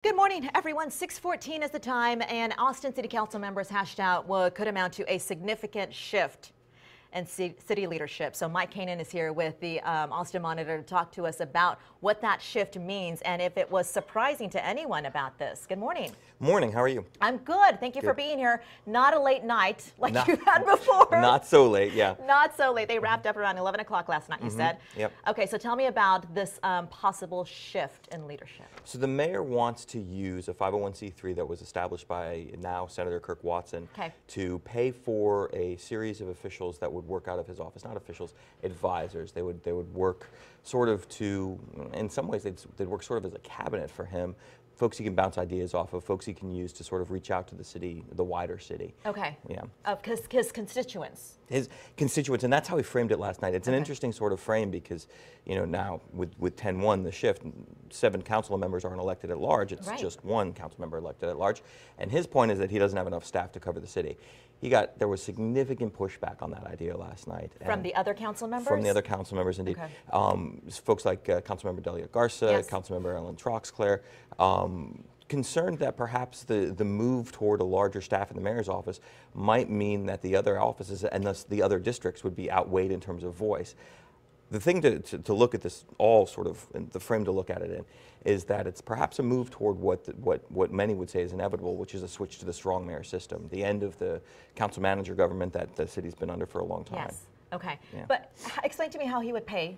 Good morning, everyone. 6:14 is the time, and Austin City Council members hashed out what could amount to a significant shift in city leadership. So Mike Kanan is here with the Austin Monitor to talk to us about what that shift means and if it was surprising to anyone about this. Good morning. Morning. How are you? I'm good. Thank you for being here. Not a late night like you had before. Not so late, yeah. Not so late. They wrapped up around 11 o'clock last night, you said. Yep. Okay, so tell me about this possible shift in leadership. So the mayor wants to use a 501c3 that was established by now Senator Kirk Watson to pay for a series of officials that would work out of his office. Not officials, advisors. They would work sort of to, in some ways, they'd work sort of as a cabinet for him. Folks he can bounce ideas off of, folks he can use to sort of reach out to the city, the wider city. Okay. Yeah. His constituents. His constituents, and that's how he framed it last night. It's an interesting sort of frame because, you know, now with 10-1, the shift, 7 council members aren't elected at large. It's just 1 council member elected at large. And his point is that he doesn't have enough staff to cover the city. There was significant pushback on that idea last night. From the other council members? From the other council members, indeed. Folks like Councilmember Delia Garza, Councilmember Ellen Troxclair, concerned that perhaps the move toward a larger staff in the mayor's office might mean that the other offices and thus the other districts would be outweighed in terms of voice. The thing to look at this all sort of, the frame to look at it in, is that it's perhaps a move toward what many would say is inevitable, which is a switch to the strong mayor system, the end of the council manager government that the city's been under for a long time. Yes, okay. Yeah. But explain to me how he would pay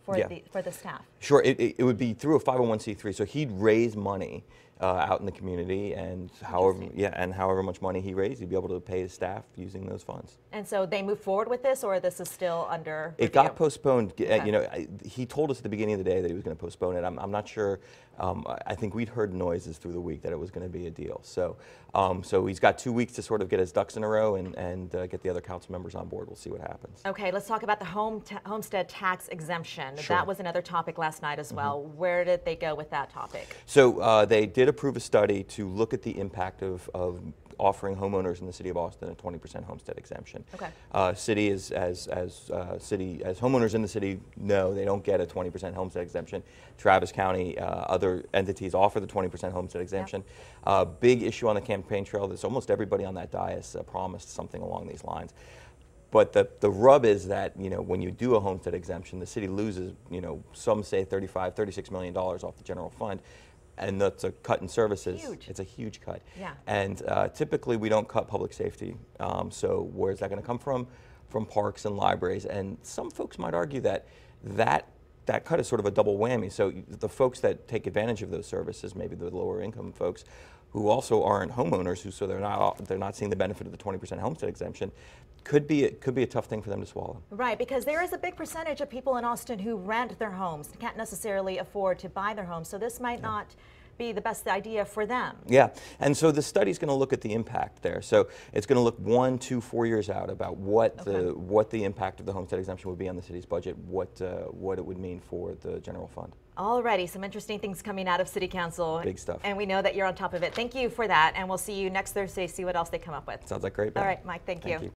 for the staff. Sure, it would be through a 501c3, so he'd raise money out in the community, and however much money he raised, he'd be able to pay his staff using those funds. And so they move forward with this, or this is still under review? It got postponed. You know, he told us at the beginning of the day that he was going to postpone it. I'm not sure. I think we'd heard noises through the week that it was going to be a deal. So, so he's got 2 weeks to sort of get his ducks in a row and get the other council members on board. We'll see what happens. Okay, let's talk about the homestead tax exemption. Sure. That was another topic last night as well. Where did they go with that topic? So they did approve a study to look at the impact of offering homeowners in the city of Austin a 20% homestead exemption. Okay. As homeowners in the city know, they don't get a 20% homestead exemption. Travis County, other entities offer the 20% homestead exemption. Big issue on the campaign trail. There's almost everybody on that dais promised something along these lines. But the rub is that, you know, when you do a homestead exemption, the city loses, you know, some say $36 million off the general fund. And that's a cut in services. Huge. It's a huge cut. Yeah. And typically we don't cut public safety. So where's that going to come from? From parks and libraries. And some folks might argue that cut is sort of a double whammy. So the folks that take advantage of those services, maybe the lower income folks, who also aren't homeowners, so they're not seeing the benefit of the 20% homestead exemption, could be a tough thing for them to swallow. Right, because there is a big percentage of people in Austin who rent their homes, can't necessarily afford to buy their homes, so this might not be the best idea for them. Yeah, and so the study's going to look at the impact there. So it's going to look 1, 2, 4 years out about what the impact of the homestead exemption would be on the city's budget, what it would mean for the general fund. Alrighty, some interesting things coming out of City Council. Big stuff. And we know that you're on top of it. Thank you for that, and we'll see you next Thursday, see what else they come up with. Sounds like great. All right, Mike, thank you.